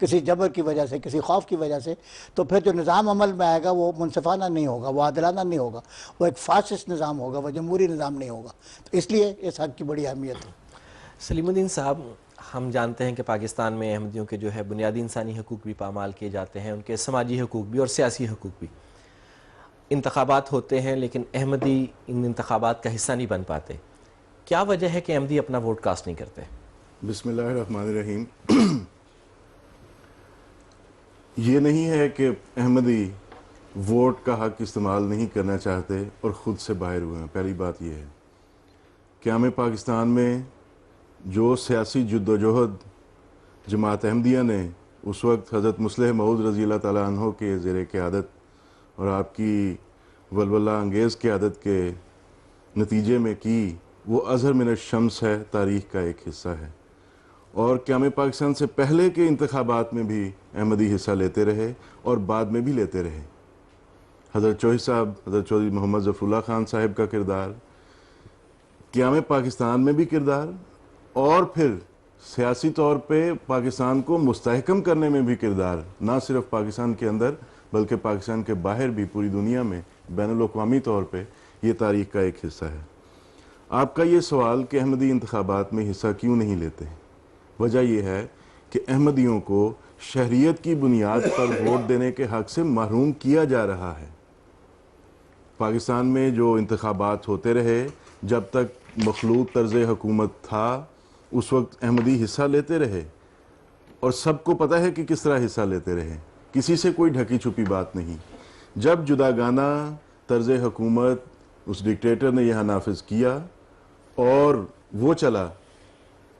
کسی جبر کی وجہ سے، کسی خوف کی وجہ سے، تو پھر جو نظام عمل میں آئے گا وہ منصفانہ نہیں ہوگا، وہ عادلانہ نہیں ہوگا، وہ ایک فاسسٹ نظام ہوگا، وہ جمہوری نظام نہیں ہوگا. تو اس لیے اس حق کی بڑی اہمیت ہے. سلیم الدین صاحب، ہم جانتے ہیں کہ پاکستان میں احمدیوں کے جو ہے بنیادی انسانی حقوق بھی پامال کیے جاتے ہیں، ان کے سماجی حقوق بھی اور سیاسی حقوق بھی. انتخابات ہوتے ہیں لیکن احمدی ان انتخابات کا حصہ نہیں بن پاتے. کیا وجہ ہے کہ احمدی اپنا ووٹ کاسٹ نہیں کرتے؟ بسم اللہ الرحمن الرحیم. یہ نہیں ہے کہ احمدی ووٹ کا حق استعمال نہیں کرنا چاہتے اور خود سے باہر ہوئے ہیں. پہلی بات یہ ہے قیام پاکستان میں جو سیاسی جدوجہد جماعت احمدیہ نے اس وقت حضرت مصلح موعود رضی اللہ تعالیٰ عنہ کے زیر قیادت اور آپ کی ولولہ انگیز قیادت کے نتیجے میں کی، وہ اظہر من الشمس ہے، تاریخ کا ایک حصہ ہے. اور قیام پاکستان سے پہلے کے انتخابات میں بھی احمدی حصہ لیتے رہے اور بعد میں بھی لیتے رہے. حضرت چوہی صاحب، حضرت چودھری محمد ظفر اللہ خان صاحب کا کردار، قیام پاکستان میں بھی کردار، اور پھر سیاسی طور پہ پاکستان کو مستحکم کرنے میں بھی کردار، نہ صرف پاکستان کے اندر بلکہ پاکستان کے باہر بھی پوری دنیا میں بین الاقوامی طور پہ یہ تاریخ کا ایک حصہ ہے. آپ کا یہ سوال کہ احمدی انتخابات میں حصہ کیوں نہیں لیتے، وجہ یہ ہے کہ احمدیوں کو شہریت کی بنیاد پر ووٹ دینے کے حق سے محروم کیا جا رہا ہے. پاکستان میں جو انتخابات ہوتے رہے، جب تک مخلوط طرز حکومت تھا، اس وقت احمدی حصہ لیتے رہے، اور سب کو پتہ ہے کہ کس طرح حصہ لیتے رہے، کسی سے کوئی ڈھکی چھپی بات نہیں. جب جداگانہ طرز حکومت اس ڈکٹیٹر نے یہاں نافذ کیا اور وہ چلا،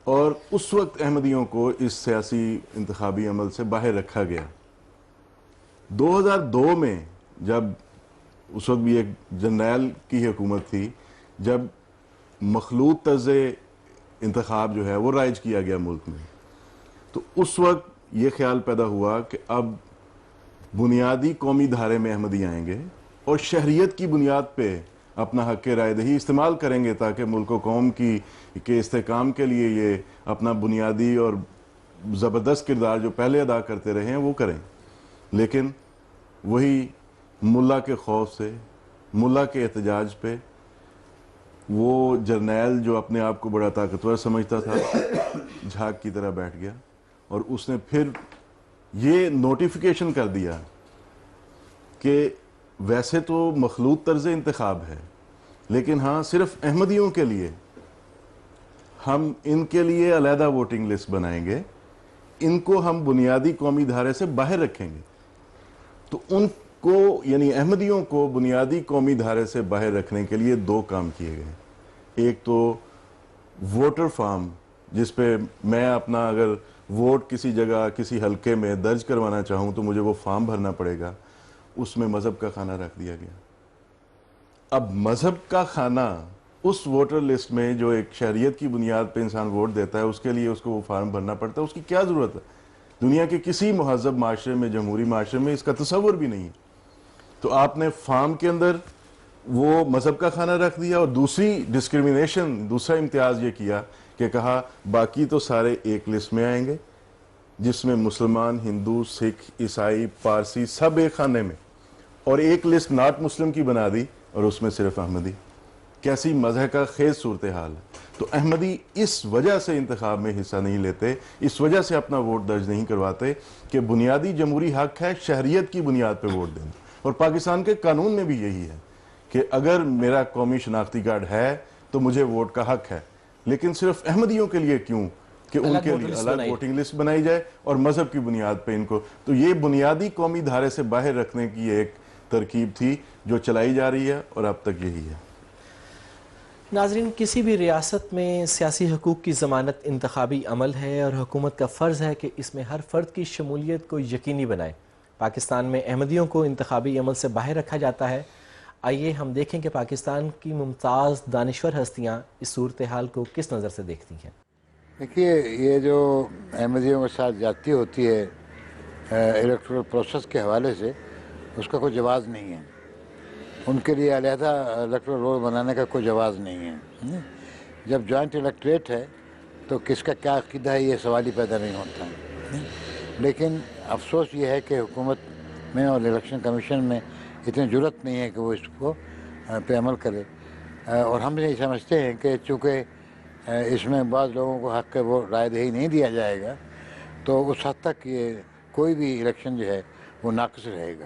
اور اس وقت احمدیوں کو اس سیاسی انتخابی عمل سے باہر رکھا گیا. 2002 میں جب اس وقت بھی ایک جرنیل کی حکومت تھی، جب مخلوط طرز انتخاب جو ہے وہ رائج کیا گیا ملک میں، تو اس وقت یہ خیال پیدا ہوا کہ اب بنیادی قومی دھارے میں احمدی آئیں گے اور شہریت کی بنیاد پہ اپنا حق رائے دہی استعمال کریں گے تاکہ ملک و قوم کے استحکام کے لیے یہ اپنا بنیادی اور زبردست کردار جو پہلے ادا کرتے رہے ہیں وہ کریں. لیکن وہی ملا کے خوف سے، ملا کے احتجاج پہ، وہ جرنیل جو اپنے آپ کو بڑا طاقتور سمجھتا تھا، جھاگ کی طرح بیٹھ گیا، اور اس نے پھر یہ نوٹیفیکیشن کر دیا کہ ویسے تو مخلوط طرز انتخاب ہے، لیکن ہاں صرف احمدیوں کے لیے ہم ان کے لیے علیحدہ ووٹنگ لسٹ بنائیں گے، ان کو ہم بنیادی قومی دھارے سے باہر رکھیں گے. تو ان کو یعنی احمدیوں کو بنیادی قومی دھارے سے باہر رکھنے کے لیے دو کام کیے گئے. ایک تو ووٹر فارم، جس پہ میں اپنا اگر ووٹ کسی جگہ کسی حلقے میں درج کروانا چاہوں تو مجھے وہ فارم بھرنا پڑے گا، اس میں مذہب کا خانہ رکھ دیا گیا. اب مذہب کا خانہ اس ووٹر لسٹ میں جو ایک شہریت کی بنیاد پہ انسان ووٹ دیتا ہے، اس کے لیے اس کو وہ فارم بھرنا پڑتا ہے. اس کی کیا ضرورت ہے؟ دنیا کے کسی مہذب معاشرے میں، جمہوری معاشرے میں اس کا تصور بھی نہیں. تو آپ نے فارم کے اندر وہ مذہب کا خانہ رکھ دیا، اور دوسری ڈسکریمنیشن، دوسرا امتیاز یہ کیا کہ کہا باقی تو سارے ایک لسٹ میں آئیں گے جس میں مسلمان، ہندو، سکھ، عیسائی، پارسی سب ایک خانے میں، اور ایک لسٹ ناٹ مسلم کی بنا دی اور اس میں صرف احمدی. کیسی مذہب کا خیز صورتحال ہے. تو احمدی اس وجہ سے انتخاب میں حصہ نہیں لیتے، اس وجہ سے اپنا ووٹ درج نہیں کرواتے کہ بنیادی جمہوری حق ہے شہریت کی بنیاد پہ ووٹ دینا. اور پاکستان کے قانون میں بھی یہی ہے کہ اگر میرا قومی شناختی کارڈ ہے تو مجھے ووٹ کا حق ہے. لیکن صرف احمدیوں کے لیے کیوں کہ ان کے لیے الگ ووٹنگ لسٹ بنائی جائے اور مذہب کی بنیاد پہ ان کو. تو یہ بنیادی قومی دھارے سے باہر رکھنے کی ایک ترکیب تھی جو چلائی جا رہی ہے اور اب تک یہی ہے. ناظرین، کسی بھی ریاست میں سیاسی حقوق کی ضمانت انتخابی عمل ہے اور حکومت کا فرض ہے کہ اس میں ہر فرد کی شمولیت کو یقینی بنائے. پاکستان میں احمدیوں کو انتخابی عمل سے باہر رکھا جاتا ہے. آئیے ہم دیکھیں کہ پاکستان کی ممتاز دانشور ہستیاں اس صورتحال کو کس نظر سے دیکھتی ہیں. دیکھیے، یہ جو احمدیوں کے ساتھ زیادتی ہوتی ہے الیکٹورل پروسیس کے حوالے سے، اس کا کوئی جواز نہیں ہے. ان کے لیے علیحدہ الیکٹورل رول بنانے کا کوئی جواز نہیں ہے. جب جوائنٹ الیکٹریٹ ہے تو کس کا کیا عقیدہ ہے یہ سوال ہی پیدا نہیں ہوتا ہے. لیکن افسوس یہ ہے کہ حکومت میں اور الیکشن کمیشن میں اتنی جرت نہیں ہے کہ وہ اس کو پہ عمل کرے، اور ہم یہ سمجھتے ہیں کہ چونکہ اس میں بعض لوگوں کو حق وہ رائے دہی نہیں دیا جائے گا تو اس حد تک یہ کوئی بھی الیکشن جو ہے وہ ناقص رہے گا۔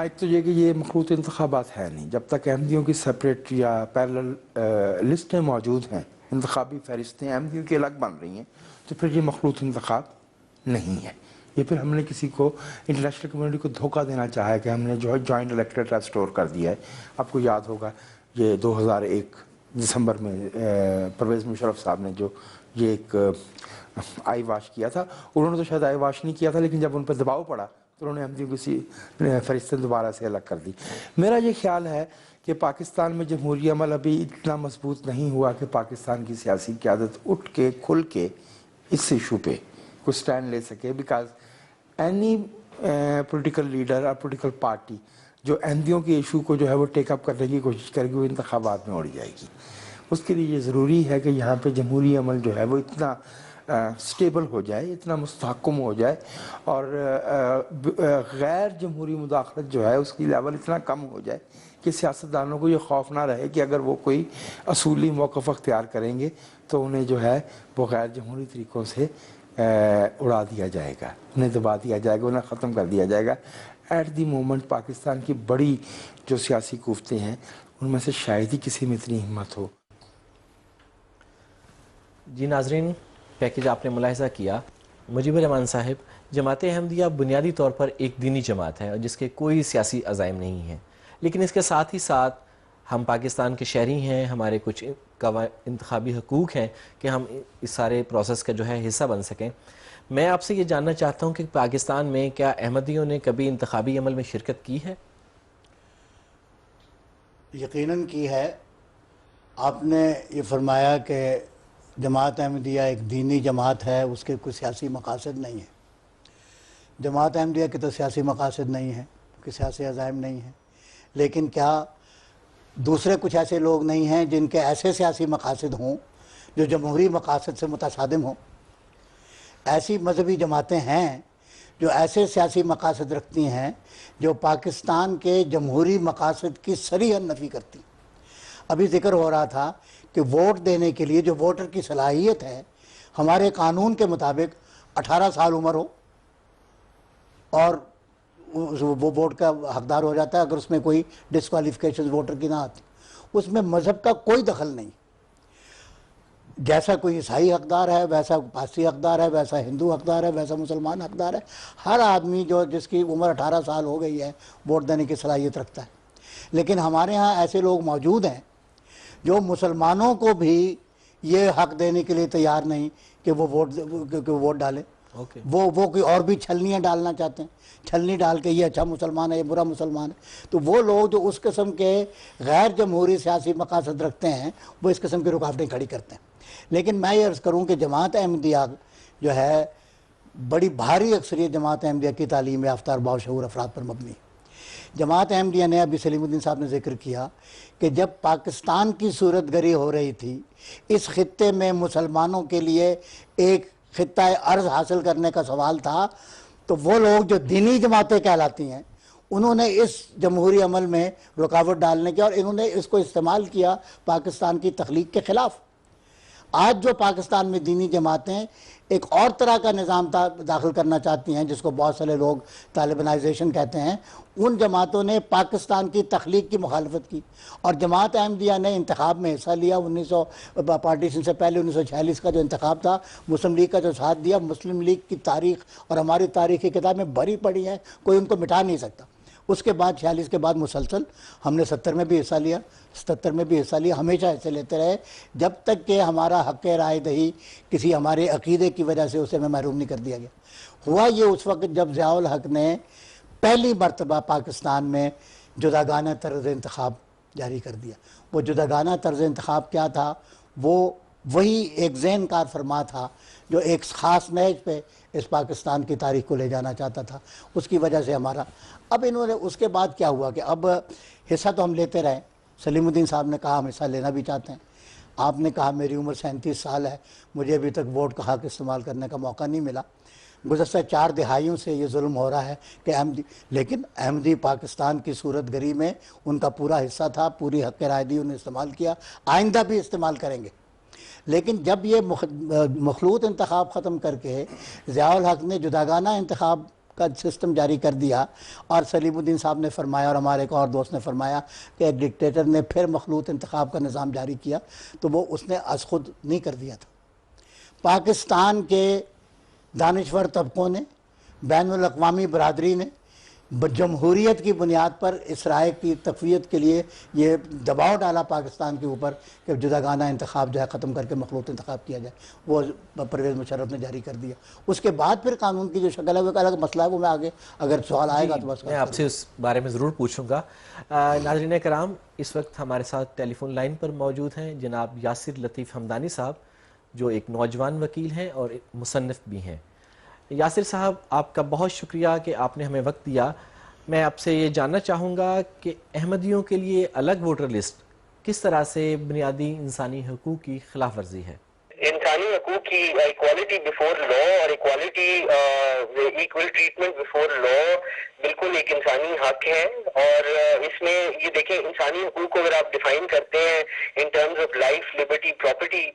ایک تو یہ کہ یہ مخلوط انتخابات ہے نہیں، جب تک احمدیوں کی سپریٹ یا پیرلل لسٹیں موجود ہیں، انتخابی فہرستیں احمدیوں کی الگ بن رہی ہیں، تو پھر یہ مخلوط انتخاب نہیں ہے۔ یہ پھر ہم نے کسی کو انٹرنیشنل کمیونٹی کو دھوکہ دینا چاہا ہے کہ ہم نے جو ہے جوائنٹ الیکٹریٹ ریسٹور کر دیا ہے۔ آپ کو یاد ہوگا یہ 2001 دسمبر میں پرویز مشرف صاحب نے جو یہ ایک آئی واش کیا تھا، انہوں نے تو شاید آئی واش نہیں کیا تھا، لیکن جب ان پہ دباؤ پڑا تو انہوں نے احمدیوں کی فہرستیں دوبارہ سے الگ کر دی۔ میرا یہ خیال ہے کہ پاکستان میں جمہوری عمل ابھی اتنا مضبوط نہیں ہوا کہ پاکستان کی سیاسی قیادت اٹھ کے کھل کے اس ایشو پہ کوئی سٹینڈ لے سکے، بیکاز اینی پولیٹیکل لیڈر اور پولیٹیکل پارٹی جو احمدیوں کے ایشو کو جو ہے وہ ٹیک اپ کرنے کی کوشش کرے گی وہ انتخابات میں اڑ جائے گی۔ اس کے لیے یہ ضروری ہے کہ یہاں پہ جمہوری عمل جو ہے وہ اتنا سٹیبل ہو جائے، اتنا مستحکم ہو جائے، اور غیر جمہوری مداخلت جو ہے اس کی لیول اتنا کم ہو جائے کہ سیاستدانوں کو یہ خوف نہ رہے کہ اگر وہ کوئی اصولی موقف اختیار کریں گے تو انہیں جو ہے وہ غیر جمہوری طریقوں سے اڑا دیا جائے گا، انہیں دبا دیا جائے گا، انہیں ختم کر دیا جائے گا۔ ایٹ دی مومنٹ پاکستان کی بڑی جو سیاسی قوتیں ہیں ان میں سے شاید ہی کسی میں اتنی ہمت ہو۔ جی ناظرین، پیکیج آپ نے ملاحظہ کیا۔ مجیب الرحمان صاحب، جماعت احمدیہ بنیادی طور پر ایک دینی جماعت ہے اور جس کے کوئی سیاسی عزائم نہیں ہیں، لیکن اس کے ساتھ ہی ساتھ ہم پاکستان کے شہری ہیں، ہمارے کچھ انتخابی حقوق ہیں کہ ہم اس سارے پروسیس کا جو ہے حصہ بن سکیں۔ میں آپ سے یہ جاننا چاہتا ہوں کہ پاکستان میں کیا احمدیوں نے کبھی انتخابی عمل میں شرکت کی ہے؟ یقیناً کی ہے۔ آپ نے یہ فرمایا کہ جماعت احمدیہ ایک دینی جماعت ہے، اس کے کوئی سیاسی مقاصد نہیں ہے۔ جماعت احمدیہ کے تو سیاسی مقاصد نہیں ہیں، کہ سیاسی عزائم نہیں ہیں، لیکن کیا دوسرے کچھ ایسے لوگ نہیں ہیں جن کے ایسے سیاسی مقاصد ہوں جو جمہوری مقاصد سے متصادم ہوں؟ ایسی مذہبی جماعتیں ہیں جو ایسے سیاسی مقاصد رکھتی ہیں جو پاکستان کے جمہوری مقاصد کی صریحاً نفی کرتی۔ ابھی ذکر ہو رہا تھا کہ ووٹ دینے کے لیے جو ووٹر کی صلاحیت ہے ہمارے قانون کے مطابق 18 سال عمر ہو اور وہ ووٹ کا حقدار ہو جاتا ہے اگر اس میں کوئی ڈسکوالیفیکیشن ووٹر کی نہ آتی۔ اس میں مذہب کا کوئی دخل نہیں، جیسا کوئی عیسائی حقدار ہے ویسا پارسی حقدار ہے، ویسا ہندو حقدار ہے، ویسا مسلمان حقدار ہے۔ ہر آدمی جس کی عمر 18 سال ہو گئی ہے ووٹ دینے کی صلاحیت رکھتا ہے۔ لیکن ہمارے ہاں ایسے لوگ موجود ہیں جو مسلمانوں کو بھی یہ حق دینے کے لیے تیار نہیں کہ وہ ووٹ ڈالیں۔ وہ کوئی اور بھی چھلنیاں ڈالنا چاہتے ہیں، چھلنی ڈال کے یہ اچھا مسلمان ہے یہ برا مسلمان ہے۔ تو وہ لوگ جو اس قسم کے غیر جمہوری سیاسی مقاصد رکھتے ہیں وہ اس قسم کی رکاوٹیں کھڑی کرتے ہیں۔ لیکن میں یہ عرض کروں کہ جماعت احمدیہ جو ہے بڑی بھاری اکثریت جماعت احمدیہ کی تعلیم یافتہ اور باشعور افراد پر مبنی ہے۔ جماعت احمدیہ نے ابھی سلیم الدین صاحب نے ذکر کیا کہ جب پاکستان کی صورت گری ہو رہی تھی، اس خطے میں مسلمانوں کے لیے ایک خطہ ارض حاصل کرنے کا سوال تھا، تو وہ لوگ جو دینی جماعتیں کہلاتی ہیں انہوں نے اس جمہوری عمل میں رکاوٹ ڈالنے کی اور انہوں نے اس کو استعمال کیا پاکستان کی تخلیق کے خلاف۔ آج جو پاکستان میں دینی جماعتیں ایک اور طرح کا نظام داخل کرنا چاہتی ہیں جس کو بہت سارے لوگ طالبانائزیشن کہتے ہیں، ان جماعتوں نے پاکستان کی تخلیق کی مخالفت کی، اور جماعت احمدیہ نے انتخاب میں حصہ لیا۔ پارٹیشن سے پہلے 1946 کا جو انتخاب تھا، مسلم لیگ کا جو ساتھ دیا۔ مسلم لیگ کی تاریخ اور ہماری تاریخ کی کتابیں بھری پڑی ہیں، کوئی ان کو مٹا نہیں سکتا۔ اس کے بعد 46 کے بعد مسلسل ہم نے 70 میں بھی حصہ لیا، 77 میں بھی حصہ لیا، ہمیشہ حصے لیتے رہے جب تک کہ ہمارا حق رائے دہی کسی ہمارے عقیدے کی وجہ سے اسے ہمیں محروم نہیں کر دیا گیا۔ ہوا یہ اس وقت جب ضیاء الحق نے پہلی مرتبہ پاکستان میں جداگانہ طرز انتخاب جاری کر دیا۔ وہ جداگانہ طرز انتخاب کیا تھا؟ وہ وہی ایک ذہن کار فرما تھا جو ایک خاص نہج پہ اس پاکستان کی تاریخ کو لے جانا چاہتا تھا۔ اس کی وجہ سے ہمارا اب انہوں نے اس کے بعد کیا ہوا کہ اب حصہ تو ہم لیتے رہے۔ سلیم الدین صاحب نے کہا ہم حصہ لینا بھی چاہتے ہیں۔ آپ نے کہا میری عمر 37 سال ہے، مجھے ابھی تک ووٹ کا حق استعمال کرنے کا موقع نہیں ملا۔ گزشتہ 4 دہائیوں سے یہ ظلم ہو رہا ہے کہ احمدی، لیکن احمدی پاکستان کی صورت گری میں ان کا پورا حصہ تھا، پوری حق رائے دی انہیں استعمال کیا، آئندہ بھی استعمال کریں گے۔ لیکن جب یہ مخلوط انتخاب ختم کر کے ضیاء الحق نے جداگانہ انتخاب کا سسٹم جاری کر دیا، اور سلیم الدین صاحب نے فرمایا اور ہمارے ایک اور دوست نے فرمایا کہ ایک ڈکٹیٹر نے پھر مخلوط انتخاب کا نظام جاری کیا، تو وہ اس نے از خود نہیں کر دیا تھا۔ پاکستان کے دانشور طبقوں نے، بین الاقوامی برادری نے جمہوریت کی بنیاد پر اس رائے کی تقویت کے لیے یہ دباؤ ڈالا پاکستان کے اوپر کہ جداگانہ انتخاب جو ہے ختم کر کے مخلوط انتخاب کیا جائے، وہ پرویز مشرف نے جاری کر دیا۔ اس کے بعد پھر قانون کی جو شکل ہے وہ ایک الگ مسئلہ ہے، وہ میں آگے اگر سوال آئے گا تو بس میں آپ سے اس بارے میں ضرور پوچھوں گا۔ ناظرین کرام، اس وقت ہمارے ساتھ ٹیلی فون لائن پر موجود ہیں جناب یاسر لطیف حمدانی صاحب، جو ایک نوجوان وکیل ہیں اور ایک مصنف بھی ہیں۔ یاسر صاحب، آپ کا بہت شکریہ کہ آپ نے ہمیں وقت دیا۔ میں آپ سے یہ جاننا چاہوں گا کہ احمدیوں کے لیے الگ ووٹر لسٹ کس طرح سے بنیادی انسانی حقوق کی خلاف ورزی ہے؟ انسانی حقوق کی ایکوالٹی بیفور لا اور ایکوالٹی ایکول ٹریٹمنٹ بیفور لا بالکل ایک انسانی حق ہے، اور اس میں یہ دیکھیں انسانی حقوق کو اگر آپ ڈیفائن کرتے ہیں in terms of life, Liberty, property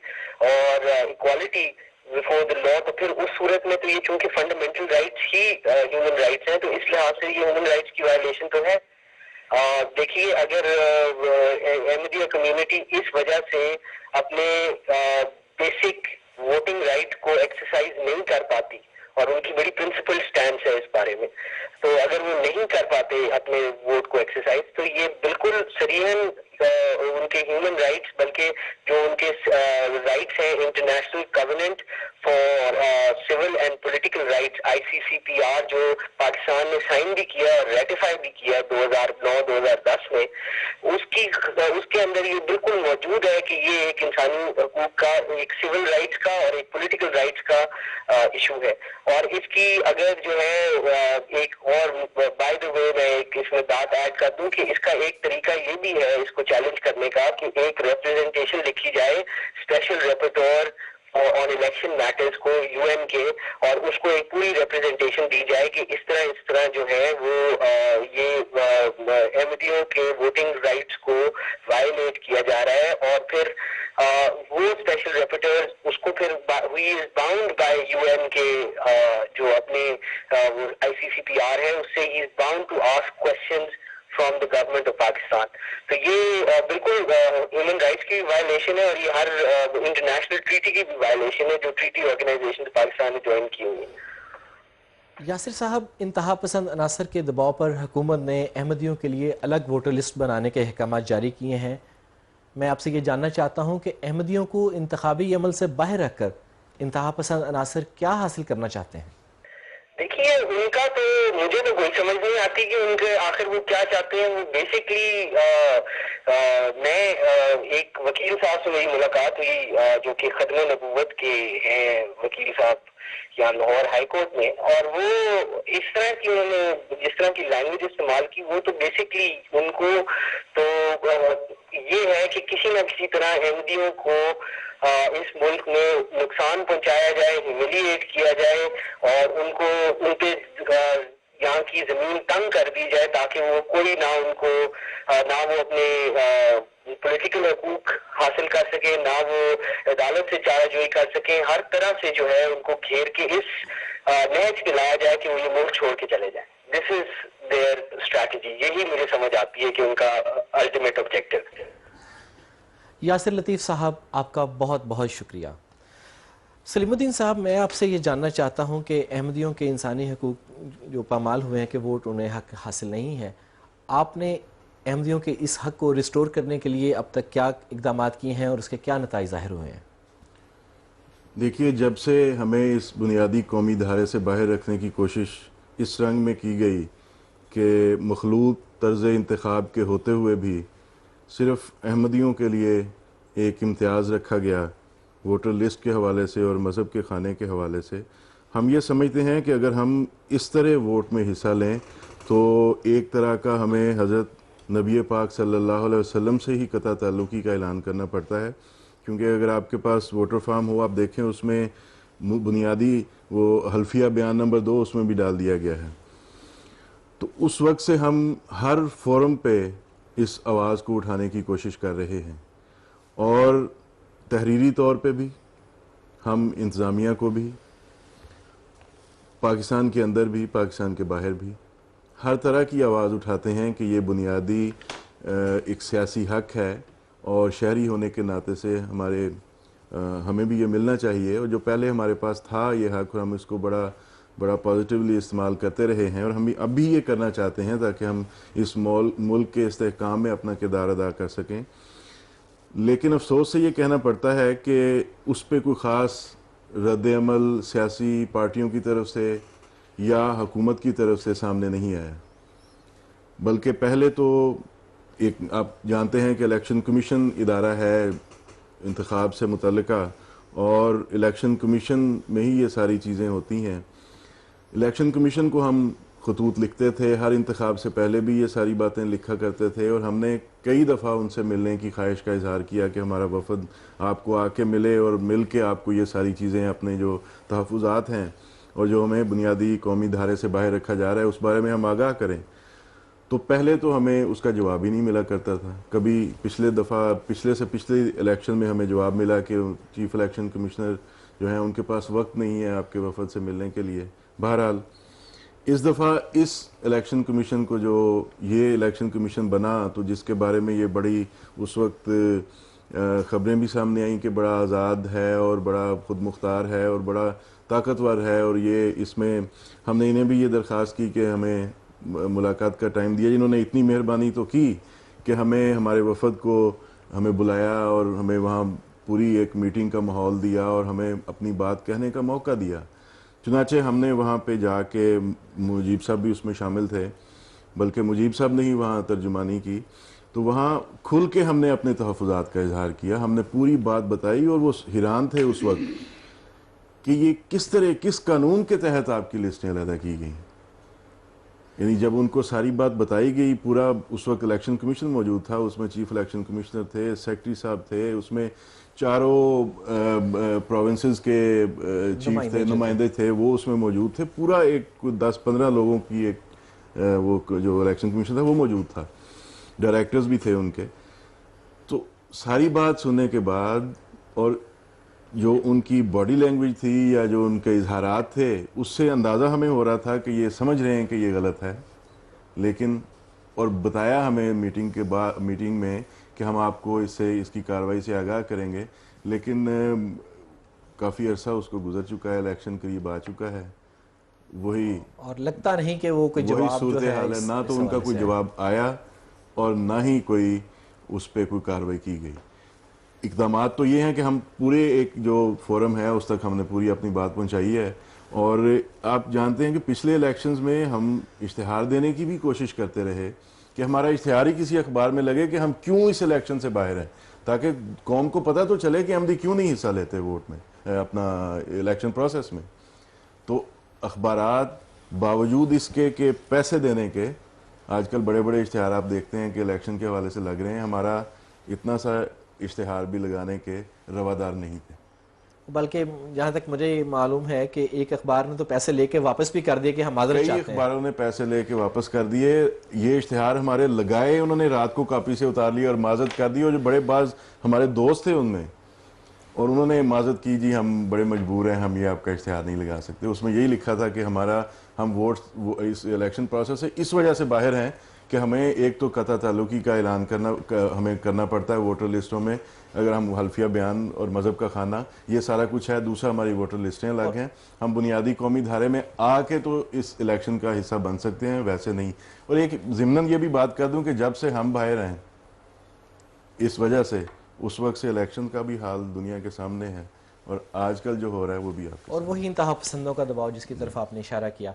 اور ایکوالٹی بیفور دا لا، تو پھر اس صورت میں تو یہ چونکہ فنڈامنٹل رائٹس ہی ہیومن رائٹس ہیں، تو اس لحاظ سے یہ ہیومن رائٹس کی وائلیشن تو ہے۔ دیکھیے اگر احمدیہ کمیونٹی اس وجہ سے اپنے بیسک ووٹنگ رائٹ کو ایکسرسائز نہیں کر پاتی، اور ان کی بڑی پرنسپل سٹینس ہے اس بارے میں، تو اگر وہ نہیں کر پاتے اپنے ووٹ کو ایکسرسائز، تو یہ بالکل صریحاً ان کے ہیومن رائٹس، بلکہ جو ان کے رائٹس ہیں international covenant for civil and political rights ICCPR، جو پاکستان نے سائن بھی کیا اور ریٹیفائی بھی کیا 2009-2010 میں، اس کے اندر یہ بالکل موجود ہے کہ یہ ایک انسانی حقوق کا، ایک سول رائٹس کا اور ایک پولیٹیکل رائٹس کا ایشو ہے۔ اور اس کی اگر جو ہے ایک اور بائی دا وے میں ایک اس میں بات ایڈ کر دوں کہ اس کا ایک طریقہ یہ بھی ہے اس کو چیلنج کرنے کا کہ ایک ریپرزنٹیشن لکھی جائے، اسپیشل ریپورٹور آن الیکشن میٹرز کو UN کے، اور اس کو ایک پوری ریپرزنٹیشن دی جائے کہ اس طرح جو ہے وہ یہ احمدیوں کے ووٹنگ رائٹس کو وائلیٹ کیا جا رہا ہے، اور پھر وہ اسپیشل ریپورٹر اس کو پھر ہی از باؤنڈ بائی UN کے جو اپنے ICCPR ہے اس سے ہی is bound to ask questions from the government of Pakistan. تو یہ بالکل ہیومن رائٹس کی وائلیشن ہے، اور یہ ہر انٹرنیشنل ٹریٹی کی بھی وائلیشن ہے جو ٹریٹی آرگنائزیشن پاکستان نے جوائن کی ہوئی ہے۔ یاسر صاحب، انتہا پسند عناصر کے دباؤ پر حکومت نے احمدیوں کے لیے الگ ووٹر لسٹ بنانے کے احکامات جاری کیے ہیں۔ میں آپ سے یہ جاننا چاہتا ہوں کہ احمدیوں کو انتخابی عمل سے باہر رکھ کر انتہا پسند عناصر کیا حاصل کرنا چاہتے ہیں؟ دیکھیے ان کا تو مجھے تو کوئی سمجھ نہیں آتی کہ ان کے آخر وہ کیا چاہتے ہیں۔ وہ بیسکلی میں ایک وکیل صاحب سے میری ملاقات ہوئی جو کہ ختم نبوت کے ہیں وکیل صاحب یہاں لاہور ہائی کورٹ میں، اور وہ اس طرح کی انہوں نے جس طرح کی لینگویج استعمال کی، وہ تو بیسکلی ان کو تو یہ ہے کہ کسی نہ کسی طرح احمدیوں کو اس ملک میں نقصان پہنچایا جائے، ہیوملیٹ کیا جائے، اور ان پہ یہاں کی زمین تنگ کر دی جائے تاکہ وہ کوئی نہ وہ اپنے پولیٹیکل حقوق حاصل کر سکیں، نہ وہ عدالت سے چارہ جوئی کر سکیں، ہر طرح سے جو ہے ان کو گھیر کے اس نہج پہ لایا جائے کہ وہ یہ ملک چھوڑ کے چلے جائیں۔ دس از دیئر اسٹریٹجی، یہی مجھے سمجھ آتی ہے کہ ان کا الٹیمیٹ آبجیکٹو۔ یاسر لطیف صاحب، آپ کا بہت بہت شکریہ۔ سلیم الدین صاحب، میں آپ سے یہ جاننا چاہتا ہوں کہ احمدیوں کے انسانی حقوق جو پامال ہوئے ہیں کہ ووٹ انہیں حق حاصل نہیں ہے، آپ نے احمدیوں کے اس حق کو ریسٹور کرنے کے لیے اب تک کیا اقدامات کیے ہیں اور اس کے کیا نتائج ظاہر ہوئے ہیں؟ دیکھیے، جب سے ہمیں اس بنیادی قومی دھارے سے باہر رکھنے کی کوشش اس رنگ میں کی گئی کہ مخلوط طرز انتخاب کے ہوتے ہوئے بھی صرف احمدیوں کے لیے ایک امتیاز رکھا گیا ووٹر لسٹ کے حوالے سے اور مذہب کے خانے کے حوالے سے، ہم یہ سمجھتے ہیں کہ اگر ہم اس طرح ووٹ میں حصہ لیں تو ایک طرح کا ہمیں حضرت نبی پاک صلی اللہ علیہ وسلم سے ہی قطع تعلقی کا اعلان کرنا پڑتا ہے، کیونکہ اگر آپ کے پاس ووٹر فارم ہو، آپ دیکھیں اس میں بنیادی وہ حلفیہ بیان نمبر 2 اس میں بھی ڈال دیا گیا ہے. تو اس وقت سے ہم ہر فورم پہ اس آواز کو اٹھانے کی کوشش کر رہے ہیں، اور تحریری طور پہ بھی ہم انتظامیہ کو بھی، پاکستان کے اندر بھی پاکستان کے باہر بھی ہر طرح کی آواز اٹھاتے ہیں کہ یہ بنیادی ایک سیاسی حق ہے، اور شہری ہونے کے ناطے سے ہمیں بھی یہ ملنا چاہیے. اور جو پہلے ہمارے پاس تھا یہ حق، اور ہم اس کو بڑا پازیٹیولی استعمال کرتے رہے ہیں، اور ہم اب بھی یہ کرنا چاہتے ہیں تاکہ ہم اس ملک کے استحکام میں اپنا کردار ادا کر سکیں. لیکن افسوس سے یہ کہنا پڑتا ہے کہ اس پہ کوئی خاص رد عمل سیاسی پارٹیوں کی طرف سے یا حکومت کی طرف سے سامنے نہیں آیا. بلکہ پہلے تو آپ جانتے ہیں کہ الیکشن کمیشن ادارہ ہے انتخاب سے متعلقہ، اور الیکشن کمیشن میں ہی یہ ساری چیزیں ہوتی ہیں. الیکشن کمیشن کو ہم خطوط لکھتے تھے، ہر انتخاب سے پہلے بھی یہ ساری باتیں لکھا کرتے تھے، اور ہم نے کئی دفعہ ان سے ملنے کی خواہش کا اظہار کیا کہ ہمارا وفد آپ کو آ کے ملے، اور مل کے آپ کو یہ ساری چیزیں اپنے جو تحفظات ہیں اور جو ہمیں بنیادی قومی دھارے سے باہر رکھا جا رہا ہے اس بارے میں ہم آگاہ کریں. تو پہلے تو ہمیں اس کا جواب ہی نہیں ملا کرتا تھا. کبھی پچھلے سے پچھلے الیکشن میں ہمیں جواب ملا کہ چیف الیکشن کمشنر جو ہیں ان کے پاس وقت نہیں ہے آپ کے وفد سے ملنے کے لیے. بہرحال اس دفعہ اس الیکشن کمیشن کو، جو یہ الیکشن کمیشن بنا تو جس کے بارے میں یہ بڑی اس وقت خبریں بھی سامنے آئیں کہ بڑا آزاد ہے اور بڑا خود مختار ہے اور بڑا طاقتور ہے، اور یہ اس میں ہم نے انہیں بھی یہ درخواست کی کہ ہمیں ملاقات کا ٹائم دیا. جنہوں نے اتنی مہربانی تو کی کہ ہمارے وفد کو ہمیں بلایا اور ہمیں وہاں پوری ایک میٹنگ کا ماحول دیا اور ہمیں اپنی بات کہنے کا موقع دیا. چنانچہ ہم نے وہاں پہ جا کے، مجیب صاحب بھی اس میں شامل تھے، بلکہ مجیب صاحب نے ہی وہاں ترجمانی کی، تو وہاں کھل کے ہم نے اپنے تحفظات کا اظہار کیا. ہم نے پوری بات بتائی، اور وہ حیران تھے اس وقت کہ یہ کس قانون کے تحت آپ کی لسٹیں علیحدہ کی گئیں. یعنی جب ان کو ساری بات بتائی گئی، پورا اس وقت الیکشن کمیشن موجود تھا، اس میں چیف الیکشن کمشنر تھے، سیکرٹری صاحب تھے، اس میں چاروں پروونسز کے چیف تھے، نمائندے تھے، وہ اس میں موجود تھے. پورا ایک 10-15 لوگوں کی ایک وہ جو الیکشن کمیشن تھا وہ موجود تھا، ڈائریکٹرز بھی تھے ان کے. تو ساری بات سننے کے بعد، اور جو ان کی باڈی لینگویج تھی یا جو ان کے اظہارات تھے، اس سے اندازہ ہمیں ہو رہا تھا کہ یہ سمجھ رہے ہیں کہ یہ غلط ہے. لیکن اور بتایا ہمیں میٹنگ میں کہ ہم آپ کو اس کی کارروائی سے آگاہ کریں گے. لیکن کافی عرصہ اس کو گزر چکا ہے، الیکشن قریب آ چکا ہے، وہی اور لگتا نہیں کہ وہ کوئی جواب صورتحال ہے. نہ تو ان کا کوئی جواب آیا اور نہ ہی کوئی اس پہ کوئی کارروائی کی گئی. اقدامات تو یہ ہیں کہ ہم پورے ایک جو فورم ہے اس تک ہم نے پوری اپنی بات پہنچائی ہے. اور آپ جانتے ہیں کہ پچھلے الیکشنز میں ہم اشتہار دینے کی بھی کوشش کرتے رہے کہ ہمارا اشتہار ہی کسی اخبار میں لگے کہ ہم کیوں اس الیکشن سے باہر ہیں، تاکہ قوم کو پتہ تو چلے کہ احمدی کیوں نہیں حصہ لیتے ووٹ میں، اپنا الیکشن پروسیس میں. تو اخبارات باوجود اس کے کہ پیسے دینے کے، آج کل بڑے بڑے اشتہار آپ دیکھتے ہیں کہ الیکشن کے حوالے سے لگ رہے ہیں، ہمارا اتنا سا اشتہار بھی لگانے کے روادار نہیں تھے. بلکہ جہاں تک مجھے معلوم ہے کہ ایک اخبار نے تو پیسے لے کے واپس بھی کر دیے کہ ہم معذرت چاہتے ہیں. کئی اخباروں نے پیسے لے کے واپس کر دیے. یہ اشتہار ہمارے لگائے انہوں نے، رات کو کاپی سے اتار لی اور معذرت کر دی. اور جو بڑے بعض ہمارے دوست تھے ان میں، اور انہوں نے معذرت کی، جی ہم بڑے مجبور ہیں، ہم یہ آپ کا اشتہار نہیں لگا سکتے. اس میں یہی لکھا تھا کہ ہم ووٹ اس الیکشن پروسیس سے اس وجہ سے باہر ہیں کہ ہمیں ایک تو قطع تعلقی کا اعلان ہمیں کرنا پڑتا ہے ووٹر لسٹوں میں، اگر ہم حلفیہ بیان اور مذہب کا خانہ یہ سارا کچھ ہے. دوسرا ہماری ووٹر لسٹیں الگ ہیں. ہم بنیادی قومی دھارے میں آ کے تو اس الیکشن کا حصہ بن سکتے ہیں، ویسے نہیں. اور ایک ضمناً یہ بھی بات کر دوں کہ جب سے ہم باہر ہیں اس وجہ سے، اس وقت سے الیکشن کا بھی حال دنیا کے سامنے ہے، اور آج کل جو ہو رہا ہے وہ بھی آپ کے اور وہی انتہا پسندوں کا دباؤ جس کی طرف آپ نے اشارہ کیا.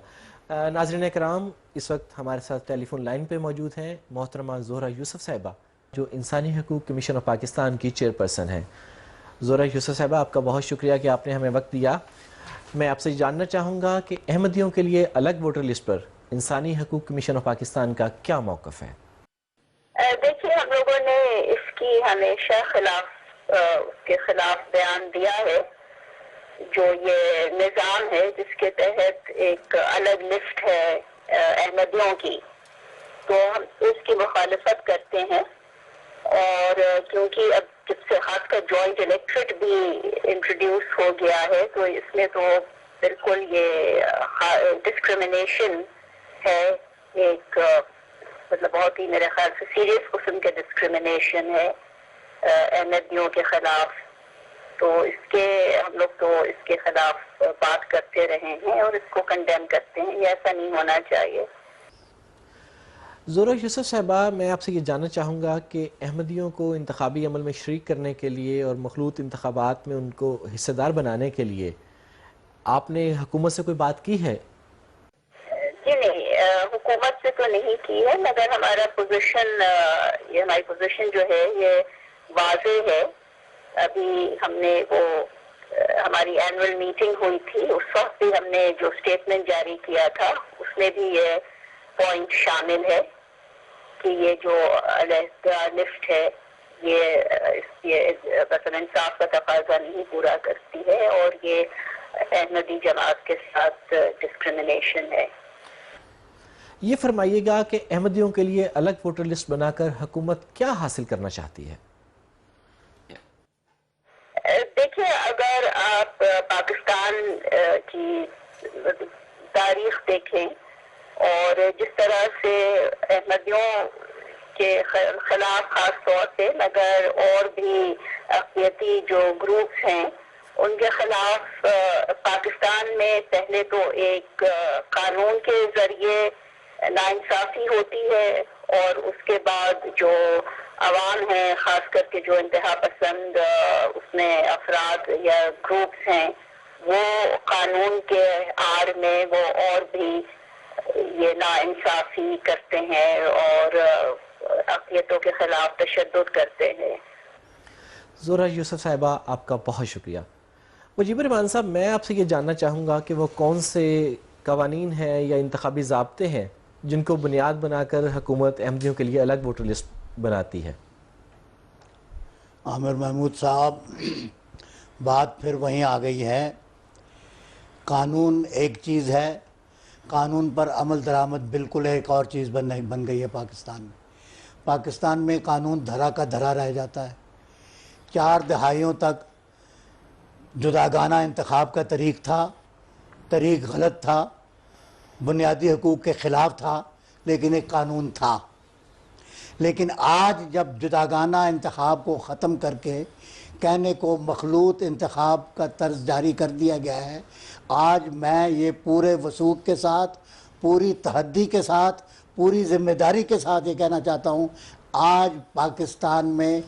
ناظرین کرام، اس وقت ہمارے ساتھ ٹیلی فون لائن پہ موجود ہیں محترمہ زہرہ یوسف صاحبہ، جو انسانی حقوق کمیشن آف پاکستان کی چیئرپرسن ہیں. زہرہ یوسف صاحبہ، آپ کا بہت شکریہ کہ آپ نے ہمیں وقت دیا. میں آپ سے جاننا چاہوں گا کہ احمدیوں کے لیے الگ ووٹر لسٹ پر انسانی حقوق کمیشن آف پاکستان کا کیا موقف ہے؟ دیکھیے، ہم لوگوں نے اس کی ہمیشہ اس کے خلاف بیان دیا ہے. جو یہ نظام ہے جس کے تحت ایک الگ لسٹ ہے احمدیوں کی، تو ہم اس کی مخالفت کرتے ہیں. اور کیونکہ اب جب سے خاص کر جوائنٹ الیکٹریٹ بھی انٹروڈیوس ہو گیا ہے تو اس میں تو بالکل یہ ڈسکریمنیشن ہے، ایک مطلب بہت ہی میرے خیال سے سیریس قسم کے ڈسکریمنیشن ہے احمدیوں کے خلاف. تو ہم لوگ تو اس کے خلاف بات کرتے رہے ہیں اور اس کو کنڈیم کرتے ہیں. یہ ایسا نہیں ہونا چاہیے. زہرہ یوسف صاحبہ، میں آپ سے یہ جاننا چاہوں گا کہ احمدیوں کو انتخابی عمل میں شریک کرنے کے لیے اور مخلوط انتخابات میں ان کو حصہ دار بنانے کے لیے آپ نے حکومت سے کوئی بات کی ہے؟ جی نہیں، حکومت سے تو نہیں کی ہے، مگر ہماری پوزیشن جو ہے یہ واضح ہے. ابھی ہم نے ہماری اینول میٹنگ ہوئی تھی، اس وقت بھی ہم نے جو اسٹیٹمنٹ جاری کیا تھا اس میں بھی یہ پوائنٹ شامل ہے کہ یہ جو علیحدہ لسٹ ہے یہ مثلا انصاف کا تقاضا نہیں پورا کرتی ہے اور یہ احمدی جماعت کے ساتھ ڈسکریمنیشن ہے. یہ فرمائیے گا کہ احمدیوں کے لیے الگ ووٹر لسٹ بنا کر حکومت کیا حاصل کرنا چاہتی ہے؟ دیکھیں، اگر آپ پاکستان کی تاریخ دیکھیں اور جس طرح سے احمدیوں کے خلاف خاص طور سے مگر اور بھی اقلیتی جو گروپس ہیں ان کے خلاف پاکستان میں پہلے تو ایک قانون کے ذریعے ناانصافی ہوتی ہے اور اس کے بعد جو عوام ہیں خاص کر کے جو انتہا پسند اس میں افراد یا گروپس ہیں وہ قانون کے آڑ میں وہ اور بھی یہ ناانصافی کرتے ہیں اور اقلیتوں کے خلاف تشدد کرتے ہیں. زہرہ یوسف صاحبہ، آپ کا بہت شکریہ. مجیب الرحمان صاحب، میں آپ سے یہ جاننا چاہوں گا کہ وہ کون سے قوانین ہیں یا انتخابی ضابطے ہیں جن کو بنیاد بنا کر حکومت احمدیوں کے لیے الگ ووٹر لسٹ بناتی ہے؟ عامر محمود صاحب، بات پھر وہیں آ گئی ہے. قانون ایک چیز ہے، قانون پر عمل درآمد بالکل ایک اور چیز بن گئی ہے. پاکستان میں قانون دھرا کا دھرا رہ جاتا ہے. 4 دہائیوں تک جداگانہ انتخاب کا طریق تھا، طریق غلط تھا، بنیادی حقوق کے خلاف تھا، لیکن ایک قانون تھا. لیکن آج جب جداگانہ انتخاب کو ختم کر کے کہنے کو مخلوط انتخاب کا طرز جاری کر دیا گیا ہے، آج میں یہ پورے وثوق کے ساتھ، پوری تحدی کے ساتھ، پوری ذمہ داری کے ساتھ یہ کہنا چاہتا ہوں، آج پاکستان میں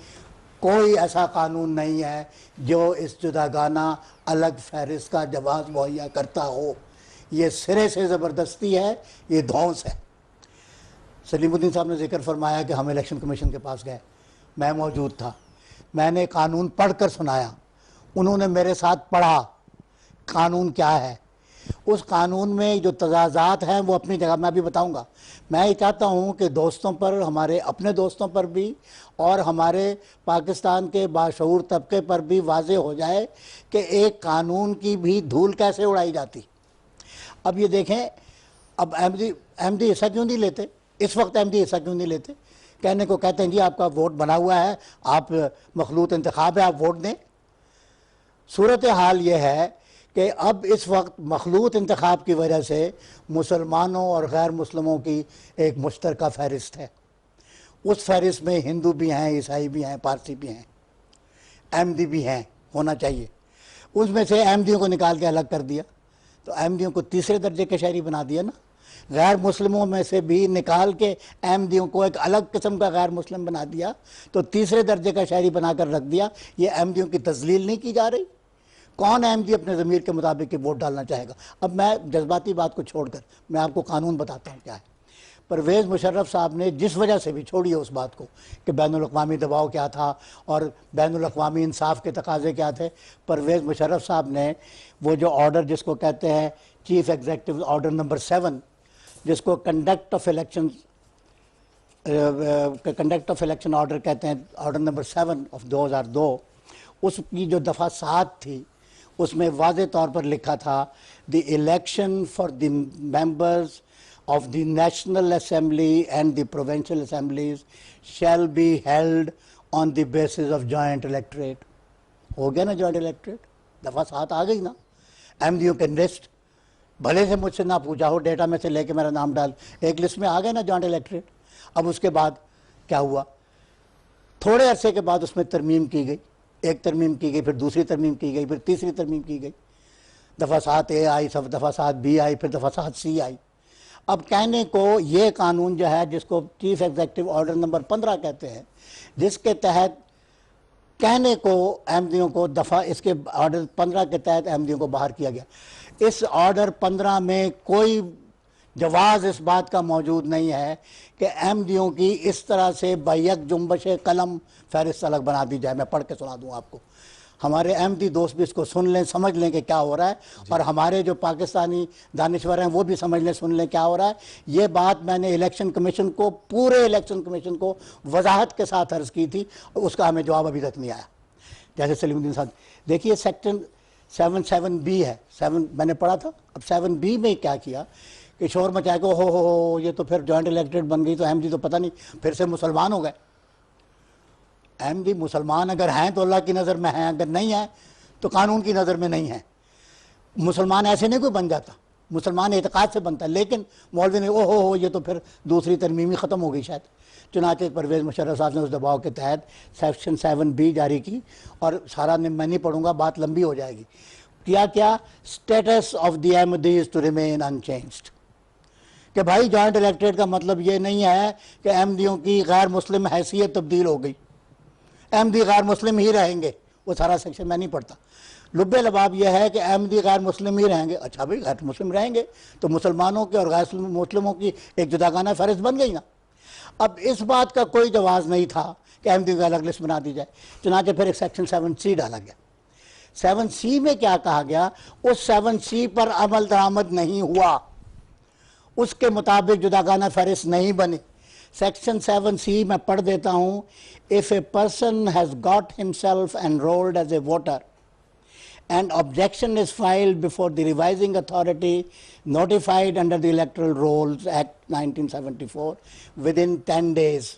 کوئی ایسا قانون نہیں ہے جو اس جداگانہ الگ فہرست کا جواز مہیا کرتا ہو. یہ سرے سے زبردستی ہے، یہ دھونس ہے. سلیم الدین صاحب نے ذکر فرمایا کہ ہم الیکشن کمیشن کے پاس گئے، میں موجود تھا، میں نے قانون پڑھ کر سنایا، انہوں نے میرے ساتھ پڑھا قانون کیا ہے. اس قانون میں جو تضادات ہیں وہ اپنی جگہ میں بھی بتاؤں گا. میں یہ چاہتا ہوں کہ دوستوں پر، ہمارے اپنے دوستوں پر بھی اور ہمارے پاکستان کے باشعور طبقے پر بھی واضح ہو جائے کہ ایک قانون کی بھی دھول کیسے اڑائی جاتی. اب یہ دیکھیں، اب احمدی حصہ کیوں نہیں لیتے؟ اس وقت احمدی حصہ کیوں نہیں لیتے؟ کہنے کو کہتے ہیں جی آپ کا ووٹ بنا ہوا ہے، آپ مخلوط انتخاب ہے، آپ ووٹ دیں. صورتحال یہ ہے کہ اب اس وقت مخلوط انتخاب کی وجہ سے مسلمانوں اور غیر مسلموں کی ایک مشترکہ فہرست ہے. اس فہرست میں ہندو بھی ہیں، عیسائی بھی ہیں، پارسی بھی ہیں، احمدی بھی ہیں، ہونا چاہیے. اس میں سے احمدیوں کو نکال کے الگ کر دیا تو احمدیوں کو تیسرے درجے کے شہری بنا دیا نا. غیر مسلموں میں سے بھی نکال کے احمدیوں کو ایک الگ قسم کا غیر مسلم بنا دیا تو تیسرے درجے کا شہری بنا کر رکھ دیا. یہ احمدیوں کی تذلیل نہیں کی جا رہی؟ کون احمدی اپنے ضمیر کے مطابق ووٹ ڈالنا چاہے گا؟ اب میں جذباتی بات کو چھوڑ کر میں آپ کو قانون بتاتا ہوں کیا ہے. پرویز مشرف صاحب نے جس وجہ سے بھی چھوڑی ہے اس بات کو کہ بین الاقوامی دباؤ کیا تھا اور بین الاقوامی انصاف کے تقاضے کیا تھے، پرویز مشرف صاحب نے وہ جو آرڈر جس کو کہتے ہیں چیف ایگزیکٹو آرڈر نمبر 7 جس کو کنڈکٹ آف الیکشن آرڈر کہتے ہیں، آرڈر نمبر 7 آف 2002، اس کی جو دفعہ 7 تھی اس میں واضح طور پر لکھا تھا the election for the members of the national assembly and the provincial assemblies shall be held on the basis of joint electorate. ہو گیا نا جوائنٹ الیکٹریٹ, دفعہ 7 آ گئی نا. ایم ڈیوں کے لسٹ بھلے سے مجھ سے نہ پوچھا ہو, ڈیٹا میں سے لے کے میرا نام ڈال, ایک لسٹ میں آ گئے نا جوائنٹ الیکٹریٹ. اب اس کے بعد کیا ہوا, تھوڑے عرصے کے بعد اس میں ترمیم کی گئی, ایک ترمیم کی گئی, پھر دوسری ترمیم کی گئی, پھر تیسری ترمیم کی گئی, دفعہ 7A آئی, دفعہ 7B آئی, پھر دفعہ 7C آئی. اب کہنے کو یہ قانون جو ہے جس کو چیف ایگزیکٹو آرڈر نمبر 15 کہتے ہیں, جس کے تحت کہنے کو احمدیوں کو دفعہ اس کے آرڈر 15 کے تحت احمدیوں کو باہر کیا گیا. اس آرڈر 15 میں کوئی جواز اس بات کا موجود نہیں ہے کہ احمدیوں کی اس طرح سے بیک جنبش قلم فہرست الگ بنا دی جائے. میں پڑھ کے سنا دوں آپ کو, ہمارے احمدی دوست بھی اس کو سن لیں, سمجھ لیں کہ کیا ہو رہا ہے, اور ہمارے جو پاکستانی دانشور ہیں وہ بھی سمجھ لیں, سن لیں کیا ہو رہا ہے. یہ بات میں نے الیکشن کمیشن کو, پورے الیکشن کمیشن کو وضاحت کے ساتھ عرض کی تھی, اس کا ہمیں جواب ابھی تک نہیں آیا. جیسے سلیم الدین صاحب دیکھیے سیکشن 7B ہے, 7 میں نے پڑھا تھا. اب 7B میں کیا کیا کہ شور مچائے کو ہو یہ تو پھر جوائنٹ الیکٹریٹ بن گئی, تو احمدی تو پتہ نہیں پھر سے مسلمان ہو گئے. احمدی مسلمان اگر ہیں تو اللہ کی نظر میں ہیں, اگر نہیں ہیں تو قانون کی نظر میں نہیں ہیں. مسلمان ایسے نہیں کوئی بن جاتا, مسلمان اعتقاد سے بنتا ہے. لیکن مولوی نے ہو یہ تو پھر دوسری ترمیمی ختم ہو گئی شاید. چنانچہ پرویز مشرف صاحب نے اس دباؤ کے تحت سیکشن 7B جاری کی, اور سارا میں نہیں پڑھوں گا, بات لمبی ہو جائے گی. کیا status of the Ahmadis to remain unchanged, کہ بھائی جوائنٹ الیکٹریٹ کا مطلب یہ نہیں ہے کہ احمدیوں کی غیر مسلم حیثیت تبدیل ہو گئی, احمدی غیر مسلم ہی رہیں گے. وہ سارا سیکشن میں نہیں پڑھتا. لب لباب یہ ہے کہ احمدی غیر مسلم ہی رہیں گے. اچھا بھائی غیر مسلم رہیں گے تو مسلمانوں کے اور غیر مسلموں کی ایک جداگانہ فہرست بن گئی نا. اب اس بات کا کوئی جواز نہیں تھا کہ احمدی کا الگ لسٹ بنا دی جائے. چنانچہ پھر ایک سیکشن 7C ڈالا گیا. 7C میں کیا کہا گیا, اس 7C پر عمل درآمد نہیں ہوا, اس کے مطابق جداگانہ فہرست نہیں بنی. سیکشن 7C میں پڑھ دیتا ہوں. If a person has got himself enrolled as a voter and objection is filed before the revising authority notified under the Electoral Rolls Act 1974 within 10 days,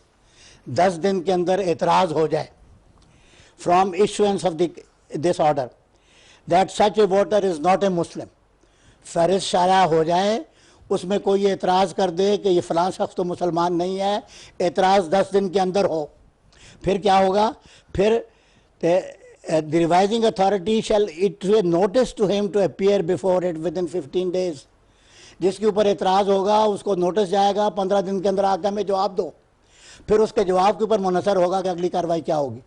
10 دن کے اندر اعتراض ہو جائے from issuance of this order that such a voter is not a Muslim, فہرست شائع ہو جائے, اس میں کوئی اعتراض کر دے کہ یہ فلاں شخص تو مسلمان نہیں ہے, اعتراض 10 دن کے اندر ہو, پھر کیا ہوگا, پھر the revising authority shall issue a notice to him to appear before it within 15 days. جس کے اوپر اعتراض ہوگا اس کو نوٹس جائے گا, 15 دن کے اندر آ کے ہمیں جواب دو. پھر اس کے جواب کے اوپر منحصر ہوگا کہ اگلی کارروائی کیا ہوگی.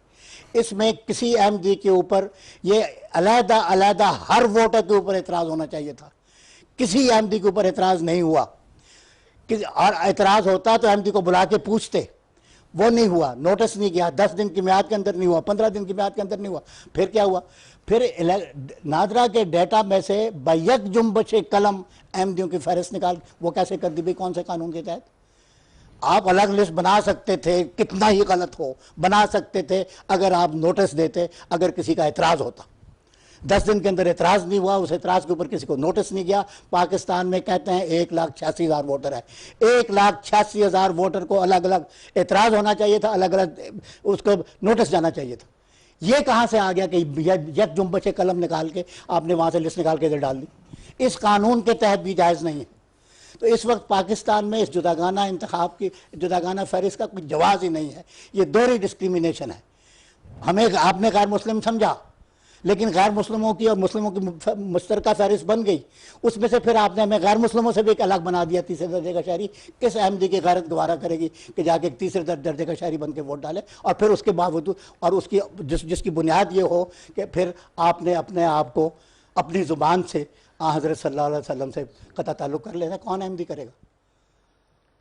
اس میں کسی احمدی کے اوپر یہ علیحدہ ہر ووٹر کے اوپر اعتراض ہونا چاہیے تھا. کسی احمدی کے اوپر اعتراض نہیں ہوا, اور اعتراض ہوتا تو احمدی کو بلا کے پوچھتے, وہ نہیں ہوا, نوٹس نہیں کیا, 10 دن کی میعاد کے اندر نہیں ہوا, 15 دن کی میعاد کے اندر نہیں ہوا. پھر کیا ہوا, پھر نادرا کے ڈیٹا میں سے بیک جنبش قلم احمدیوں کی فہرست نکال, وہ کیسے کر دی بھائی, کون سے قانون کے تحت؟ آپ الگ لسٹ بنا سکتے تھے, کتنا ہی غلط ہو بنا سکتے تھے اگر آپ نوٹس دیتے, اگر کسی کا اعتراض ہوتا. 10 دن کے اندر اعتراض نہیں ہوا, اس اعتراض کے اوپر کسی کو نوٹس نہیں گیا. پاکستان میں کہتے ہیں 1,86,000 ووٹر ہے, 1,86,000 ووٹر کو الگ الگ اعتراض ہونا چاہیے تھا, الگ الگ اس کو نوٹس جانا چاہیے تھا. یہ کہاں سے آ گیا کہ یک جنبش قلم نکال کے آپ نے وہاں سے لسٹ نکال کے ادھر ڈال دی؟ اس قانون کے تحت بھی جائز نہیں ہے. تو اس وقت پاکستان میں اس جداگانہ انتخاب کی, جداگانہ فہرست کا کوئی جواز ہی نہیں ہے. یہ دوہری ڈسکریمنیشن ہے. ہمیں آپ نے غیر مسلم سمجھا, لیکن غیر مسلموں کی اور مسلموں کی مشترکہ فہرست بن گئی, اس میں سے پھر آپ نے ہمیں غیر مسلموں سے بھی ایک الگ بنا دیا, تیسرے درجے کا شہری. کس احمدی کی غیرت گوارا کرے گی کہ جا کے ایک تیسرے درجے کا شہری بن کے ووٹ ڈالے, اور پھر اس کے باوجود, اور اس کی جس کی بنیاد یہ ہو کہ پھر آپ نے اپنے آپ کو اپنی زبان سے حضرت صلی اللہ علیہ وسلم سے قطع تعلق کر لینا. کون احمدی کرے گا؟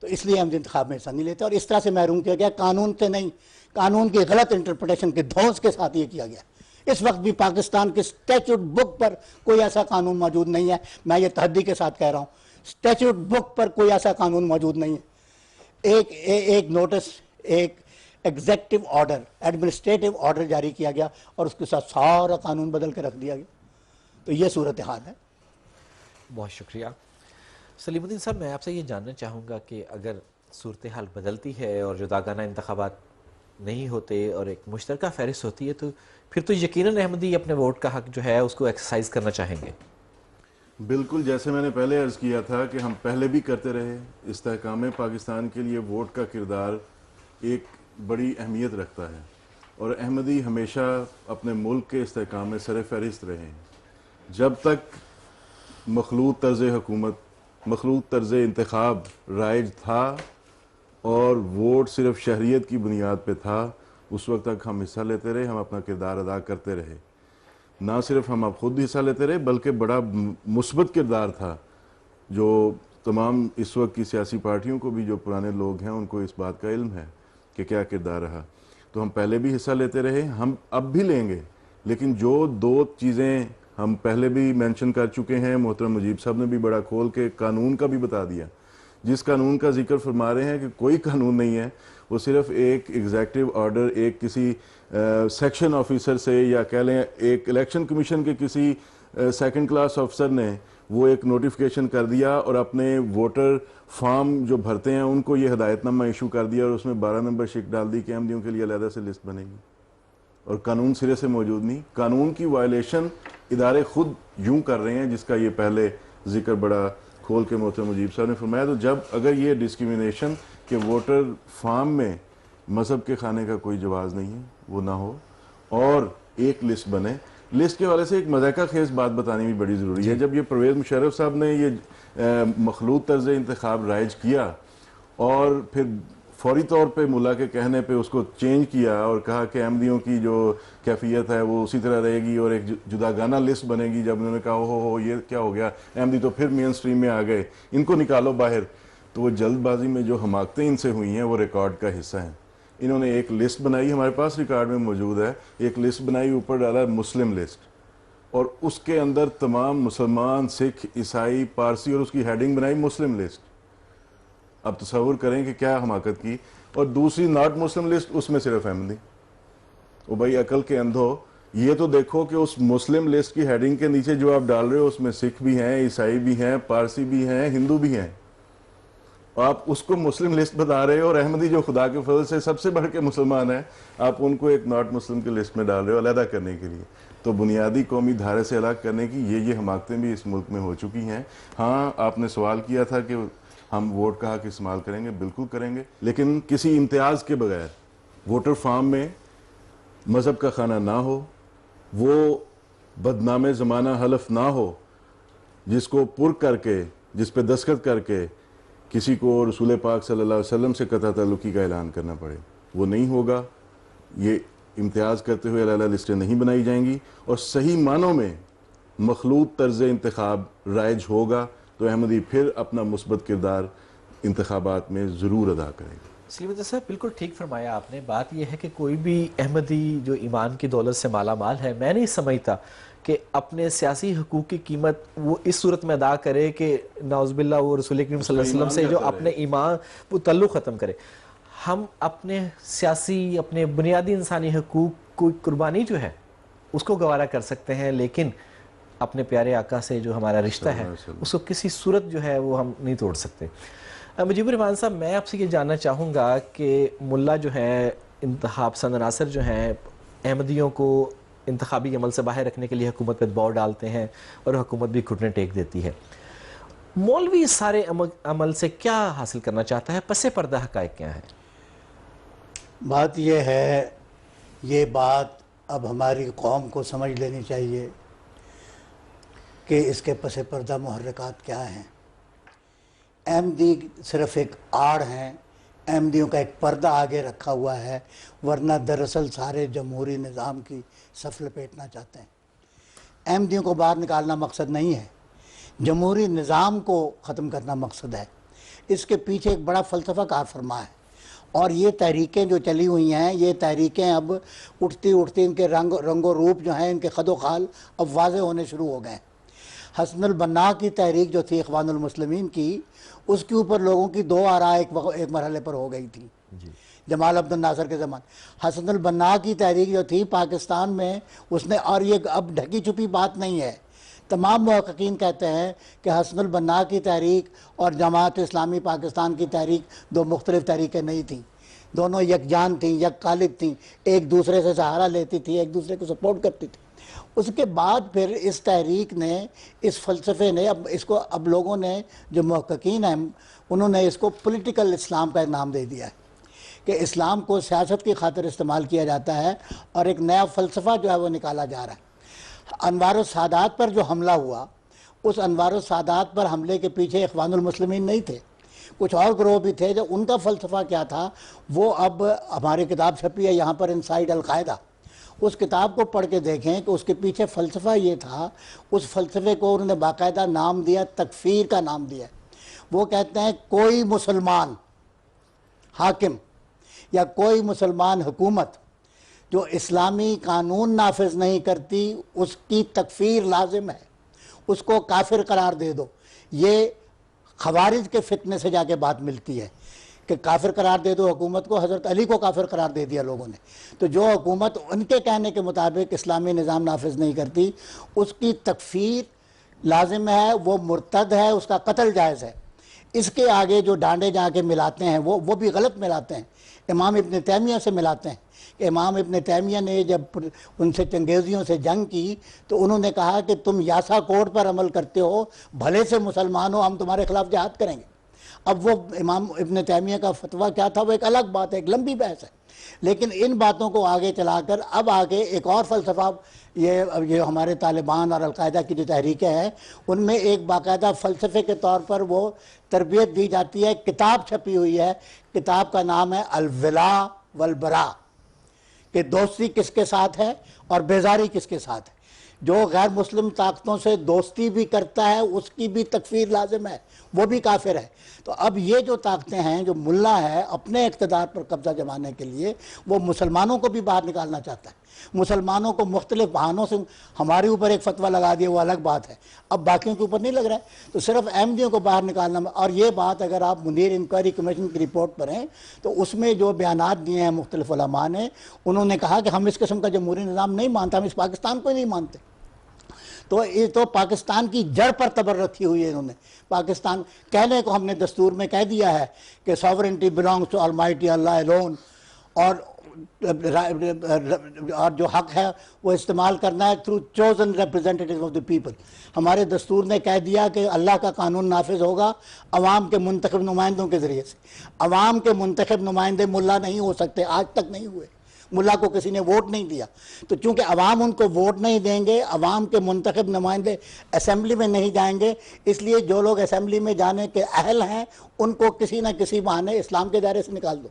تو اس لیے احمدی انتخاب میں حصہ نہیں لیتے, اور اس طرح سے محروم کیا گیا, قانون سے نہیں, قانون کی غلط انٹرپریٹیشن کے دھونس کے ساتھ یہ کیا گیا. اس وقت بھی پاکستان کے اسٹیچوٹ بک پر کوئی ایسا قانون موجود نہیں ہے. میں یہ تحدی کے ساتھ کہہ رہا ہوں, اسٹیچوٹ بک پر کوئی ایسا قانون موجود نہیں ہے. ایک نوٹس, ایک ایگزیکٹو آرڈر, ایڈمنسٹریٹو آرڈر جاری کیا گیا, اور اس کے ساتھ سارا قانون بدل کے رکھ دیا گیا. تو یہ صورتحال ہے. بہت شکریہ. سلیم الدین صاحب، میں آپ سے یہ جاننا چاہوں گا کہ اگر صورتحال بدلتی ہے اور جداگانہ انتخابات نہیں ہوتے اور ایک مشترکہ فہرست ہوتی ہے، تو پھر تو یقیناً احمدی اپنے ووٹ کا حق جو ہے اس کو ایکسرسائز کرنا چاہیں گے. بالکل، جیسے میں نے پہلے عرض کیا تھا کہ ہم پہلے بھی کرتے رہے. استحکام پاکستان کے لیے ووٹ کا کردار ایک بڑی اہمیت رکھتا ہے، اور احمدی ہمیشہ اپنے ملک کے استحکام میں سر فہرست رہے ہیں. جب تک مخلوط طرز حکومت، مخلوط طرز انتخاب رائج تھا اور ووٹ صرف شہریت کی بنیاد پہ تھا، اس وقت تک ہم حصہ لیتے رہے، ہم اپنا کردار ادا کرتے رہے. نہ صرف ہم اب خود حصہ لیتے رہے بلکہ بڑا مثبت کردار تھا، جو تمام اس وقت کی سیاسی پارٹیوں کو بھی، جو پرانے لوگ ہیں، ان کو اس بات کا علم ہے کہ کیا کردار رہا. تو ہم پہلے بھی حصہ لیتے رہے، ہم اب بھی لیں گے. لیکن جو دو چیزیں ہم پہلے بھی مینشن کر چکے ہیں، محترم مجیب صاحب نے بھی بڑا کھول کے قانون کا بھی بتا دیا. جس قانون کا ذکر فرما رہے ہیں کہ کوئی قانون نہیں ہے، وہ صرف ایک ایگزیکٹو آرڈر ایک کسی سیکشن آفیسر سے، یا کہہ لیں ایک الیکشن کمیشن کے کسی سیکنڈ کلاس آفیسر نے وہ ایک نوٹیفیکیشن کر دیا اور اپنے ووٹر فارم جو بھرتے ہیں ان کو یہ ہدایت نامہ ایشو کر دیا، اور اس میں 12 نمبر شک ڈال دی کہ احمدیوں کے لیے علیحدہ سے لسٹ بنے گی، اور قانون سرے سے موجود نہیں. قانون کی وائلیشن ادارے خود یوں کر رہے ہیں، جس کا یہ پہلے ذکر بڑا کھول کے محترم مجیب صاحب نے فرمایا. تو جب اگر یہ ڈسکریمنیشن کہ ووٹر فارم میں مذہب کے خانے کا کوئی جواز نہیں ہے، وہ نہ ہو، اور ایک لسٹ بنے. لسٹ کے حوالے سے ایک مذائقہ خیز بات بتانی بھی بڑی ضروری ہے. جب یہ پرویز مشرف صاحب نے یہ مخلوط طرز انتخاب رائج کیا اور پھر فوری طور پہ ملا کے کہنے پہ اس کو چینج کیا اور کہا کہ احمدیوں کی جو کیفیت ہے وہ اسی طرح رہے گی اور ایک جداگانہ لسٹ بنے گی، جب انہوں نے کہا ہو یہ کیا ہو گیا، احمدی تو پھر مین سٹریم میں آ گئے، ان کو نکالو باہر، تو وہ جلد بازی میں جو حماقتیں ان سے ہوئی ہیں وہ ریکارڈ کا حصہ ہیں. انہوں نے ایک لسٹ بنائی، ہمارے پاس ریکارڈ میں موجود ہے، ایک لسٹ بنائی، اوپر ڈالا مسلم لسٹ، اور اس کے اندر تمام مسلمان، سکھ، عیسائی، پارسی، اور اس کی ہیڈنگ بنائی مسلم لسٹ. اب تصور کریں کہ کیا حماقت کی. اور دوسری ناٹ مسلم لسٹ، اس میں صرف احمدی. او بھائی عقل کے اندھو، یہ تو دیکھو کہ اس مسلم لسٹ کی ہیڈنگ کے نیچے جو آپ ڈال رہے ہو اس میں سکھ بھی ہیں، عیسائی بھی ہیں، پارسی بھی ہیں، ہندو بھی ہیں. آپ اس کو مسلم لسٹ بتا رہے ہو، اور احمدی جو خدا کے فضل سے سب سے بڑھ کے مسلمان ہیں، آپ ان کو ایک ناٹ مسلم کی لسٹ میں ڈال رہے ہو علیحدہ کرنے کے لیے. تو بنیادی قومی دھارے سے الگ کرنے کی یہ حماقتیں بھی اس ملک میں ہو چکی ہیں. ہاں، آپ نے سوال کیا تھا کہ ہم ووٹ کا حق استعمال کریں گے، بالکل کریں گے، لیکن کسی امتیاز کے بغیر. ووٹر فارم میں مذہب کا خانہ نہ ہو، وہ بدنام زمانہ حلف نہ ہو جس کو پر کر کے، جس پہ دستخط کر کے کسی کو رسول پاک صلی اللہ علیہ وسلم سے قطع تعلقی کا اعلان کرنا پڑے. وہ نہیں ہوگا. یہ امتیاز کرتے ہوئے علیحدہ لسٹیں نہیں بنائی جائیں گی، اور صحیح معنوں میں مخلوط طرز انتخاب رائج ہوگا تو احمدی پھر اپنا مثبت کردار انتخابات میں ضرور ادا کریں گے. سلیم صاحب، بالکل ٹھیک فرمایا آپ نے. بات یہ ہے کہ کوئی بھی احمدی جو ایمان کی دولت سے مالا مال ہے، میں نہیں سمجھتا کہ اپنے سیاسی حقوق کی قیمت وہ اس صورت میں ادا کرے کہ نعوذ باللہ وہ رسول کریم صلی اللہ علیہ وسلم سے جو اپنے ایمان وہ تعلق ختم کرے. ہم اپنے سیاسی، اپنے بنیادی انسانی حقوق کو قربانی جو ہے اس کو گوارا کر سکتے ہیں، لیکن اپنے پیارے آقا سے جو ہمارا رشتہ ہے اس کو کسی صورت جو ہے وہ ہم نہیں توڑ سکتے. مجیب الرحمان صاحب، میں آپ سے یہ جاننا چاہوں گا کہ ملا جو ہے، انتخاب پسند عناصر جو ہیں، احمدیوں کو انتخابی عمل سے باہر رکھنے کے لیے حکومت پہ دباؤ ڈالتے ہیں اور حکومت بھی گھٹنے ٹیک دیتی ہے. مولوی اس سارے عمل سے کیا حاصل کرنا چاہتا ہے؟ پس پردہ حقائق کیا ہیں؟ بات یہ ہے، یہ بات اب ہماری قوم کو سمجھ لینی چاہیے کہ اس کے پس پردہ محرکات کیا ہیں. احمدی صرف ایک آڑ ہیں، احمدیوں کا ایک پردہ آگے رکھا ہوا ہے، ورنہ دراصل سارے جمہوری نظام کی صف لپیٹنا چاہتے ہیں. احمدیوں کو باہر نکالنا مقصد نہیں ہے، جمہوری نظام کو ختم کرنا مقصد ہے. اس کے پیچھے ایک بڑا فلسفہ کار فرما ہے، اور یہ تحریکیں جو چلی ہوئی ہیں، یہ تحریکیں اب اٹھتی ان کے رنگ و روپ جو ہیں، ان کے خد و خال اب واضح ہونے شروع ہو گئے ہیں. حسن البنا کی تحریک جو تھی اخوان المسلمین کی، اس کے اوپر لوگوں کی دو آراء ایک مرحلے پر ہو گئی تھی جمال عبد الناصر کے زمان. حسن البنا کی تحریک جو تھی پاکستان میں، اس نے، اور یہ اب ڈھکی چھپی بات نہیں ہے، تمام محققین کہتے ہیں کہ حسن البنا کی تحریک اور جماعت اسلامی پاکستان کی تحریک دو مختلف تحریکیں نہیں تھیں، دونوں یکجان تھیں، یک قالب تھیں، ایک دوسرے سے سہارا لیتی تھی، ایک دوسرے کو سپورٹ کرتی تھی۔ اس کے بعد پھر اس تحریک نے، اس فلسفے نے، اب لوگوں نے، جو محققین ہیں انہوں نے اس کو پولیٹیکل اسلام کا نام دے دیا ہے کہ اسلام کو سیاست کی خاطر استعمال کیا جاتا ہے اور ایک نیا فلسفہ جو ہے وہ نکالا جا رہا ہے۔ انوار السادات پر جو حملہ ہوا، اس انوار السادات پر حملے کے پیچھے اخوان المسلمین نہیں تھے، کچھ اور گروہ بھی تھے۔ جو ان کا فلسفہ کیا تھا وہ اب ہماری کتاب چھپی ہے یہاں پر، انسائیڈ القاعدہ، اس کتاب کو پڑھ کے دیکھیں کہ اس کے پیچھے فلسفہ یہ تھا۔ اس فلسفے کو انہوں نے باقاعدہ نام دیا، تکفیر کا نام دیا۔ وہ کہتے ہیں کوئی مسلمان حاکم یا کوئی مسلمان حکومت جو اسلامی قانون نافذ نہیں کرتی اس کی تکفیر لازم ہے، اس کو کافر قرار دے دو۔ یہ خوارج کے فتنے سے جا کے بات ملتی ہے کہ کافر قرار دے دو حکومت کو۔ حضرت علی کو کافر قرار دے دیا لوگوں نے۔ تو جو حکومت ان کے کہنے کے مطابق اسلامی نظام نافذ نہیں کرتی اس کی تکفیر لازم ہے، وہ مرتد ہے، اس کا قتل جائز ہے۔ اس کے آگے جو ڈانڈے جا کے ملاتے ہیں وہ بھی غلط ملاتے ہیں، امام ابن تیمیہ سے ملاتے ہیں کہ امام ابن تیمیہ نے جب ان سے چنگیزیوں سے جنگ کی تو انہوں نے کہا کہ تم یاسا کوڈ پر عمل کرتے ہو، بھلے سے مسلمان ہو، ہم تمہارے خلاف جہاد کریں گے۔ اب وہ امام ابن تیمیہ کا فتویٰ کیا تھا وہ ایک الگ بات ہے، ایک لمبی بحث ہے، لیکن ان باتوں کو آگے چلا کر اب آگے ایک اور فلسفہ، یہ ہمارے طالبان اور القاعدہ کی جو تحریکیں ہیں ان میں ایک باقاعدہ فلسفے کے طور پر وہ تربیت دی جاتی ہے۔ کتاب چھپی ہوئی ہے، کتاب کا نام ہے الولا والبراء، کہ دوستی کس کے ساتھ ہے اور بیزاری کس کے ساتھ ہے۔ جو غیر مسلم طاقتوں سے دوستی بھی کرتا ہے اس کی بھی تکفیر لازم ہے، وہ بھی کافر ہے۔ تو اب یہ جو طاقتیں ہیں، جو ملا ہے اپنے اقتدار پر قبضہ جمانے کے لیے وہ مسلمانوں کو بھی باہر نکالنا چاہتا ہے، مسلمانوں کو مختلف بہانوں سے، ہمارے اوپر ایک فتویٰ لگا دیا وہ الگ بات ہے، اب باقیوں کے اوپر نہیں لگ رہا ہے، تو صرف احمدیوں کو باہر نکالنا۔ اور یہ بات اگر آپ منیر انکوائری کمیشن کی رپورٹ پڑھیں تو اس میں جو بیانات دیے ہیں مختلف علماء نے، انہوں نے کہا کہ ہم اس قسم کا جمہوری نظام نہیں مانتے، ہم اس پاکستان کو ہی نہیں مانتے۔ تو یہ تو پاکستان کی جڑ پر تبر رکھی ہوئی ہے انہوں نے۔ پاکستان کہنے کو ہم نے دستور میں کہہ دیا ہے کہ sovereignty belongs to almighty Allah alone, اور جو حق ہے وہ استعمال کرنا ہے through chosen representative of the people. ہمارے دستور نے کہہ دیا کہ اللہ کا قانون نافذ ہوگا عوام کے منتخب نمائندوں کے ذریعے سے۔ عوام کے منتخب نمائندے ملا نہیں ہو سکتے، آج تک نہیں ہوئے، ملا کو کسی نے ووٹ نہیں دیا۔ تو چونکہ عوام ان کو ووٹ نہیں دیں گے، عوام کے منتخب نمائندے اسمبلی میں نہیں جائیں گے، اس لیے جو لوگ اسمبلی میں جانے کے اہل ہیں ان کو کسی نہ کسی بہانے اسلام کے دائرے سے نکال دو۔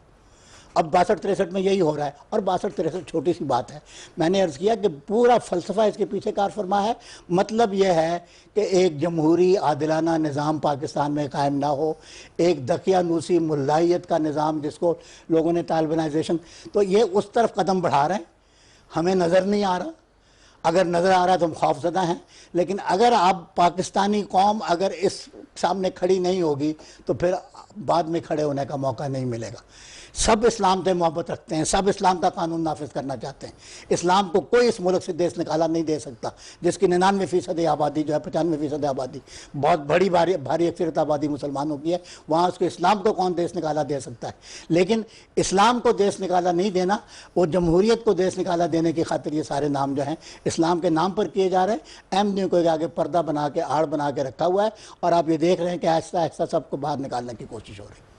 اب 62-63 میں یہی ہو رہا ہے، اور 62-63 چھوٹی سی بات ہے۔ میں نے عرض کیا کہ پورا فلسفہ اس کے پیچھے کار فرما ہے۔ مطلب یہ ہے کہ ایک جمہوری عادلانہ نظام پاکستان میں قائم نہ ہو، ایک دقیانوسی ملائیت کا نظام جس کو لوگوں نے طالبانائزیشن، تو یہ اس طرف قدم بڑھا رہے ہیں، ہمیں نظر نہیں آ رہا۔ اگر نظر آ رہا ہے تو ہم خوف زدہ ہیں، لیکن اگر آپ پاکستانی قوم اگر اس سامنے کھڑی نہیں ہوگی تو پھر بعد میں کھڑے ہونے کا موقع نہیں ملے گا۔ سب اسلام سے محبت رکھتے ہیں، سب اسلام کا قانون نافذ کرنا چاہتے ہیں۔ اسلام کو کوئی اس ملک سے دیس نکالا نہیں دے سکتا جس کی 99% آبادی جو ہے، 95% آبادی، بہت بڑی بھاری اکثریت آبادی مسلمانوں کی ہے، وہاں اس کو اسلام کو کون دیس نکالا دے سکتا ہے؟ لیکن اسلام کو دیس نکالا نہیں دینا، وہ جمہوریت کو دیس نکالا دینے کی خاطر یہ سارے نام جو ہیں اسلام کے نام پر کیے جا رہے ہیں۔ احمدیوں کو آگے پردہ بنا کے، آڑ بنا کے رکھا ہوا ہے، اور آپ یہ دیکھ رہے ہیں کہ آہستہ آہستہ سب کو باہر نکالنے کی کوشش ہو رہی ہے۔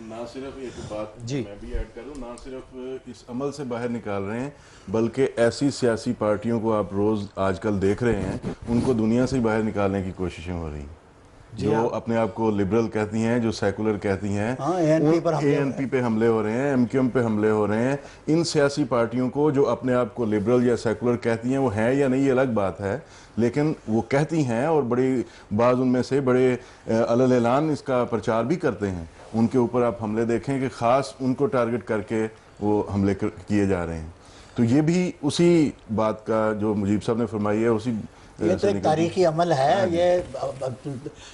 نہ صرف ایک بات میں بھی ایڈ کر دوں، نہ صرف اس عمل سے باہر نکال رہے ہیں بلکہ ایسی سیاسی پارٹیوں کو آپ روز آج کل دیکھ رہے ہیں ان کو دنیا سے باہر نکالنے کی کوششیں ہو رہی ہیں، جو اپنے آپ کو لبرل کہتی ہیں، جو سیکولر کہتی ہیں، اے این پی پہ حملے ہو رہے ہیں، ایم کیو ایم پہ حملے ہو رہے ہیں۔ ان سیاسی پارٹیوں کو جو اپنے آپ کو لبرل یا سیکولر کہتی ہیں، وہ ہیں یا نہیں یہ الگ بات ہے، لیکن وہ کہتی ہیں، اور بڑی بعض ان میں سے بڑے علی اعلان اس کا پرچار بھی کرتے ہیں۔ ان کے اوپر آپ حملے دیکھیں کہ خاص ان کو ٹارگٹ کر کے وہ حملے کیے جا رہے ہیں۔ تو یہ بھی اسی بات کا جو مجیب صاحب نے فرمائی ہے، اسی یہ تو ایک تاریخی عمل ہے، یہ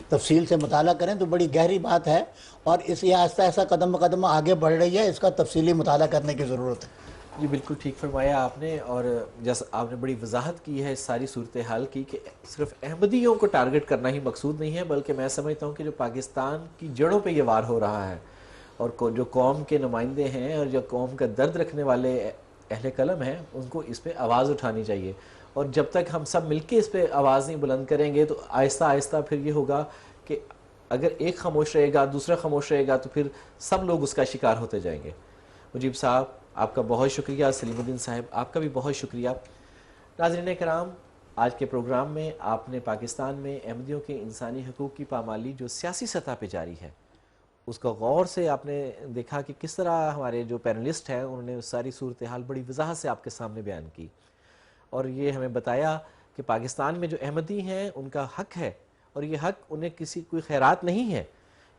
تفصیل سے مطالعہ کریں تو بڑی گہری بات ہے، اور اس یہ آہستہ آہستہ قدم بقدم آگے بڑھ رہی ہے، اس کا تفصیلی مطالعہ کرنے کی ضرورت ہے۔ جی بالکل ٹھیک فرمایا آپ نے، اور جیسا آپ نے بڑی وضاحت کی ہے اس ساری صورتحال کی کہ صرف احمدیوں کو ٹارگٹ کرنا ہی مقصود نہیں ہے، بلکہ میں سمجھتا ہوں کہ جو پاکستان کی جڑوں پہ یہ وار ہو رہا ہے، اور جو قوم کے نمائندے ہیں اور جو قوم کا درد رکھنے والے اہل قلم ہیں، ان کو اس پہ آواز اٹھانی چاہیے. اور جب تک ہم سب مل کے اس پہ آواز نہیں بلند کریں گے تو آہستہ آہستہ پھر یہ ہوگا کہ اگر ایک خاموش رہے گا، دوسرا خاموش رہے گا، تو پھر سب لوگ اس کا شکار ہوتے جائیں گے. مجیب صاحب آپ کا بہت شکریہ، سلیم الدین صاحب آپ کا بھی بہت شکریہ. ناظرین کرام، آج کے پروگرام میں آپ نے پاکستان میں احمدیوں کے انسانی حقوق کی پامالی جو سیاسی سطح پہ جاری ہے اس کا غور سے آپ نے دیکھا کہ کس طرح ہمارے جو پینلسٹ ہیں انہوں نے ساری صورتحال بڑی وضاحت سے آپ کے سامنے بیان کی، اور یہ ہمیں بتایا کہ پاکستان میں جو احمدی ہیں ان کا حق ہے، اور یہ حق انہیں کسی کوئی خیرات نہیں ہے،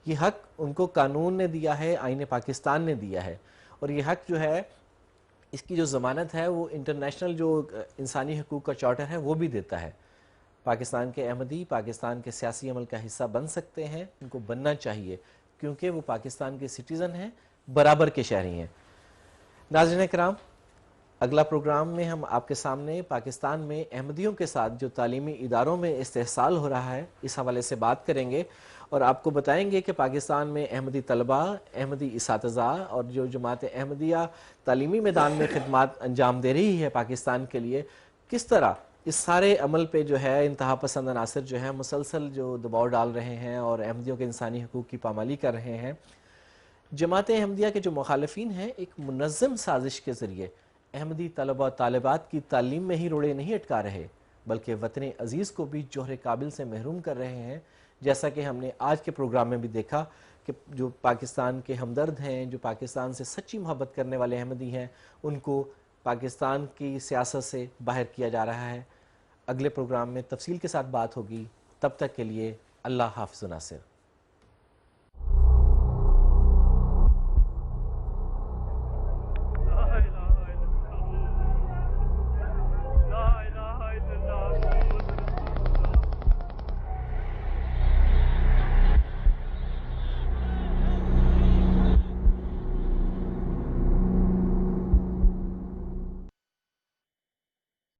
یہ حق ان کو قانون نے دیا ہے، آئین پاکستان نے دیا ہے، اور یہ حق جو ہے اس کی جو ضمانت ہے وہ انٹرنیشنل جو انسانی حقوق کا چارٹر ہے وہ بھی دیتا ہے. پاکستان کے احمدی پاکستان کے سیاسی عمل کا حصہ بن سکتے ہیں، ان کو بننا چاہیے، کیونکہ وہ پاکستان کے سٹیزن ہیں، برابر کے شہری ہیں. ناظرین کرام، اگلا پروگرام میں ہم آپ کے سامنے پاکستان میں احمدیوں کے ساتھ جو تعلیمی اداروں میں استحصال ہو رہا ہے اس حوالے سے بات کریں گے، اور آپ کو بتائیں گے کہ پاکستان میں احمدی طلباء، احمدی اساتذہ اور جو جماعت احمدیہ تعلیمی میدان میں خدمات انجام دے رہی ہے پاکستان کے لیے، کس طرح اس سارے عمل پہ جو ہے انتہا پسند عناصر جو ہیں مسلسل جو دباؤ ڈال رہے ہیں اور احمدیوں کے انسانی حقوق کی پامالی کر رہے ہیں. جماعت احمدیہ کے جو مخالفین ہیں ایک منظم سازش کے ذریعے احمدی طلبہ و طالبات کی تعلیم میں ہی روڑے نہیں اٹکا رہے، بلکہ وطن عزیز کو بھی جوہر قابل سے محروم کر رہے ہیں، جیسا کہ ہم نے آج کے پروگرام میں بھی دیکھا کہ جو پاکستان کے ہمدرد ہیں، جو پاکستان سے سچی محبت کرنے والے احمدی ہیں، ان کو پاکستان کی سیاست سے باہر کیا جا رہا ہے. اگلے پروگرام میں تفصیل کے ساتھ بات ہوگی، تب تک کے لیے اللہ حافظ و ناصر.